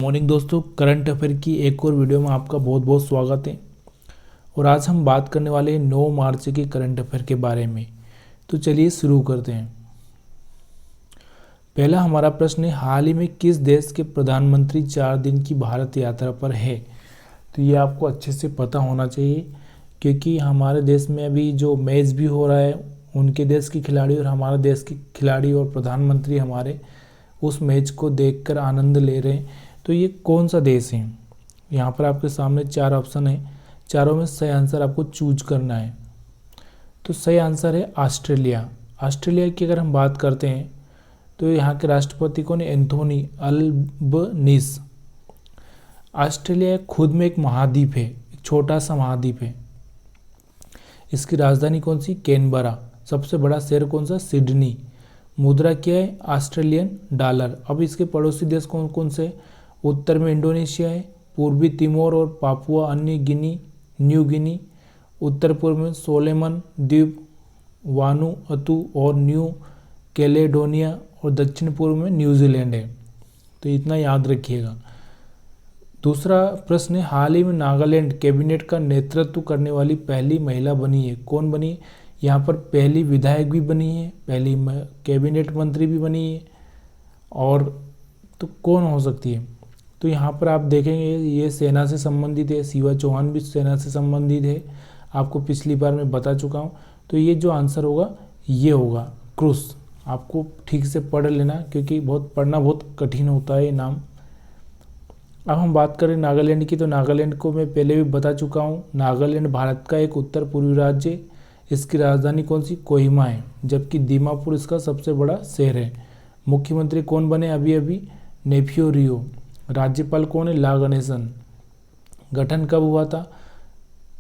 Morning दोस्तों, current affair की एक और वीडियो में आपका बहुत बहुत स्वागत है। और आज हम बात करने वाले हैं 9 मार्च के करंट अफेयर के बारे में। तो चलिए शुरू करते हैं। पहला हमारा प्रश्न है, हाल ही में किस देश के प्रधानमंत्री 4 दिन की भारत यात्रा पर है। तो ये आपको अच्छे से पता होना चाहिए, क्योंकि हमारे देश में अभी जो मैच भी हो रहा है, उनके देश के खिलाड़ी और हमारे देश के खिलाड़ी और प्रधानमंत्री हमारे उस मैच को देखकर आनंद ले रहे हैं। तो ये कौन सा देश है? यहाँ पर आपके सामने 4 ऑप्शन है, चारों में सही आंसर आपको चूज करना है। तो सही आंसर है ऑस्ट्रेलिया। ऑस्ट्रेलिया की अगर हम बात करते हैं तो यहाँ के राष्ट्रपति कौन है? Anthony Albanese. ऑस्ट्रेलिया खुद में एक महाद्वीप है, एक छोटा सा महाद्वीप है। इसकी राजधानी कौन सी? कैनबरा। सबसे बड़ा शहर कौन सा? सिडनी। मुद्रा क्या है? Australian dollar. अब इसके पड़ोसी देश कौन कौन से? उत्तर में इंडोनेशिया है, पूर्वी तिमोर और पापुआ न्यू गिनी, उत्तर पूर्व में सोलेमन द्वीप, वानुअतु और न्यू कैलेडोनिया, और दक्षिण पूर्व में न्यूजीलैंड है। तो इतना याद रखिएगा। दूसरा प्रश्न है, हाल ही में नागालैंड कैबिनेट का नेतृत्व करने वाली पहली महिला बनी है। कौन बनी है? यहाँ पर पहली विधायक भी बनी है, पहली कैबिनेट मंत्री भी बनी है। और तो कौन हो सकती है? तो यहाँ पर आप देखेंगे ये सेना से संबंधित है, शिवा चौहान भी सेना से संबंधित है, आपको पिछली बार मैं बता चुका हूँ। तो ये जो आंसर होगा ये होगा क्रूस। आपको ठीक से पढ़ लेना, क्योंकि पढ़ना बहुत कठिन होता है ये नाम। अब हम बात करें नागालैंड की, तो नागालैंड को मैं पहले भी बता चुका हूँ। नागालैंड भारत का एक उत्तर पूर्वी राज्य है। इसकी राजधानी कौन सी? कोहिमा है, जबकि दीमापुर इसका सबसे बड़ा शहर है। मुख्यमंत्री कौन बने अभी? नेफ्यू रियो। राज्यपाल कौन है? ला गणेशन। गठन कब हुआ था?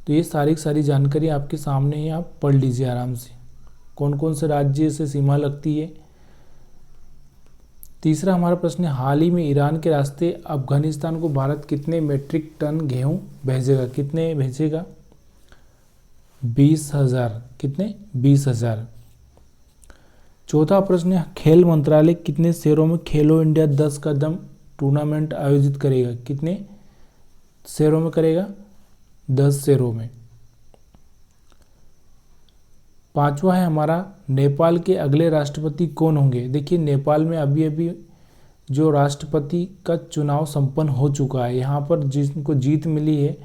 तो ये सारी जानकारी आपके सामने है, आप पढ़ लीजिए आराम से। कौन कौन से राज्य से सीमा लगती है। तीसरा हमारा प्रश्न है, हाल ही में ईरान के रास्ते अफगानिस्तान को भारत कितने मीट्रिक टन गेहूं भेजेगा? कितने भेजेगा? 20,000। कितने? 20,000। चौथा प्रश्न है, खेल मंत्रालय कितने शहरों में खेलो इंडिया 10 कदम टूर्नामेंट आयोजित करेगा? कितने शहरों में करेगा? 10 शहरों में। पांचवा है हमारा, नेपाल के अगले राष्ट्रपति कौन होंगे? देखिए, नेपाल में अभी जो राष्ट्रपति का चुनाव संपन्न हो चुका है, यहाँ पर जिनको जीत मिली है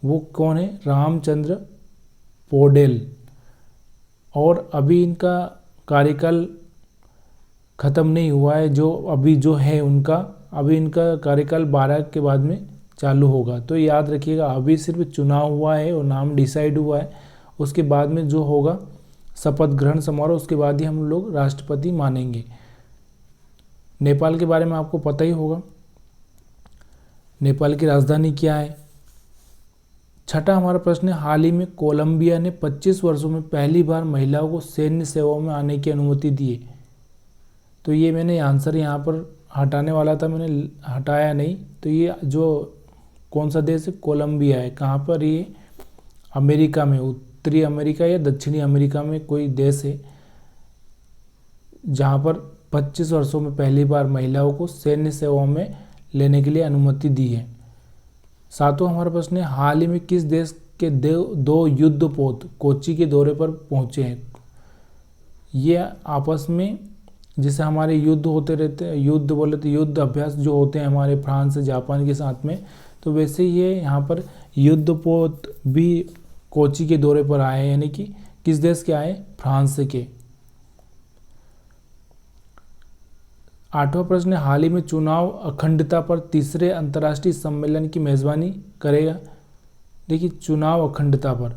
वो कौन है? रामचंद्र पौडेल। और अभी इनका कार्यकाल खत्म नहीं हुआ है, जो है उनका, अभी इनका कार्यकाल 12 के बाद में चालू होगा। तो याद रखिएगा, अभी सिर्फ चुनाव हुआ है और नाम डिसाइड हुआ है। उसके बाद में जो होगा शपथ ग्रहण समारोह, उसके बाद ही हम लोग राष्ट्रपति मानेंगे। नेपाल के बारे में आपको पता ही होगा, नेपाल की राजधानी क्या है। छठा हमारा प्रश्न है, हाल ही में कोलंबिया ने 25 वर्षों में पहली बार महिलाओं को सैन्य सेवाओं में आने की अनुमति दी है। तो ये मैंने आंसर यहाँ पर हटाने वाला था, मैंने हटाया नहीं। तो ये जो कौन सा देश है? कोलंबिया है। कहाँ पर? ये अमेरिका में, उत्तरी अमेरिका या दक्षिणी अमेरिका में कोई देश है, जहाँ पर 25 वर्षों में पहली बार महिलाओं को सैन्य सेवाओं में लेने के लिए अनुमति दी है। सातवां हमारा प्रश्न है, हाल ही में किस देश के 2 युद्धपोत कोच्चि के दौरे पर पहुंचे हैं? ये आपस में, जिसे हमारे युद्ध होते रहते हैं, युद्ध बोले तो युद्ध अभ्यास जो होते हैं हमारे फ्रांस जापान के साथ में, तो वैसे ये यहाँ पर युद्धपोत भी कोच्चि के दौरे पर आए हैं। यानी कि किस देश के आए? फ्रांस के। आठवां प्रश्न है, हाल ही में चुनाव अखंडता पर तीसरे अंतर्राष्ट्रीय सम्मेलन की मेजबानी करेगा? देखिए, चुनाव अखंडता पर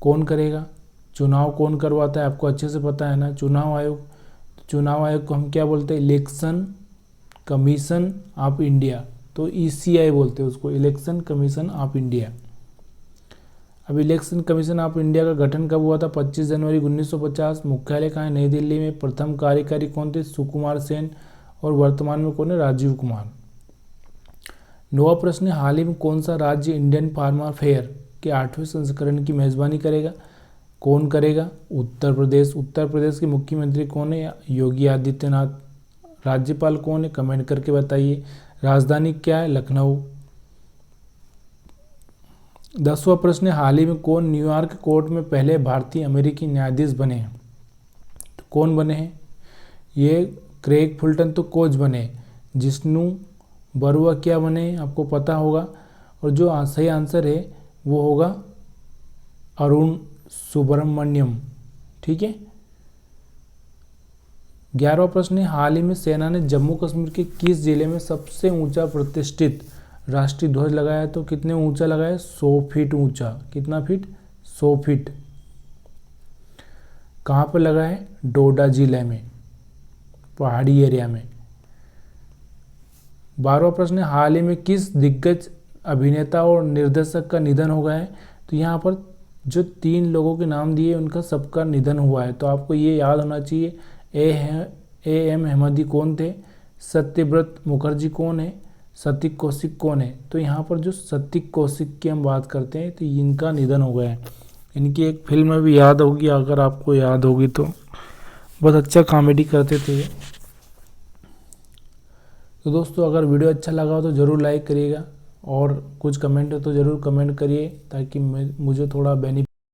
कौन करेगा? चुनाव कौन करवाता है? आपको अच्छे से पता है ना, चुनाव आयोग। चुनाव आयोग को हम क्या बोलते हैं? Election commission of India. तो ECI बोलते हैं उसको, इलेक्शन कमीशन ऑफ इंडिया। अब इलेक्शन कमीशन ऑफ इंडिया का गठन कब हुआ था? 25 जनवरी 1950। मुख्यालय कहाँ है? नई दिल्ली में। प्रथम कार्यकारी कौन थे? सुकुमार सेन। और वर्तमान में कौन है? राजीव कुमार। 9वां प्रश्न है, हाल ही में कौन सा राज्य इंडियन फार्मर फेयर के 8वें संस्करण की मेजबानी करेगा? कौन करेगा? उत्तर प्रदेश। उत्तर प्रदेश के मुख्यमंत्री कौन है? योगी आदित्यनाथ। राज्यपाल कौन है? कमेंट करके बताइए। राजधानी क्या है? लखनऊ। 10वां प्रश्न है, हाल ही में कौन न्यूयॉर्क कोर्ट में पहले भारतीय अमेरिकी न्यायाधीश बने हैं? तो कौन बने हैं? ये क्रेग फुलटन तो कोच बने, जिष्णु बरुआ क्या बने आपको पता होगा। और जो सही आंसर है वो होगा अरुण सुब्रमण्यम। ठीक है। 11वां प्रश्न है, हाल ही में सेना ने जम्मू कश्मीर के किस जिले में सबसे ऊंचा प्रतिष्ठित राष्ट्रीय ध्वज लगाया? तो कितने ऊंचा लगाया? 100 फीट ऊंचा। कितना फीट? 100 फीट। कहाँ पर लगा है? डोडा जिले में, पहाड़ी एरिया में। 12वां प्रश्न है, हाल ही में किस दिग्गज अभिनेता और निर्देशक का निधन हो गया है? तो यहाँ पर जो 3 लोगों के नाम दिए उनका सबका निधन हुआ है। तो आपको ये याद होना चाहिए। A.M. अहमदी कौन थे? सत्यव्रत मुखर्जी कौन है? सतीक कौशिक कौन है? तो यहाँ पर जो सतीक कौशिक की हम बात करते हैं तो इनका निधन हो गया है। इनकी एक फिल्म भी याद होगी, अगर आपको याद होगी तो। बहुत अच्छा कॉमेडी करते थे। तो दोस्तों अगर वीडियो अच्छा लगा हो तो ज़रूर लाइक करिएगा, और कुछ कमेंट हो तो ज़रूर कमेंट करिए ताकि मुझे थोड़ा बेनिफिट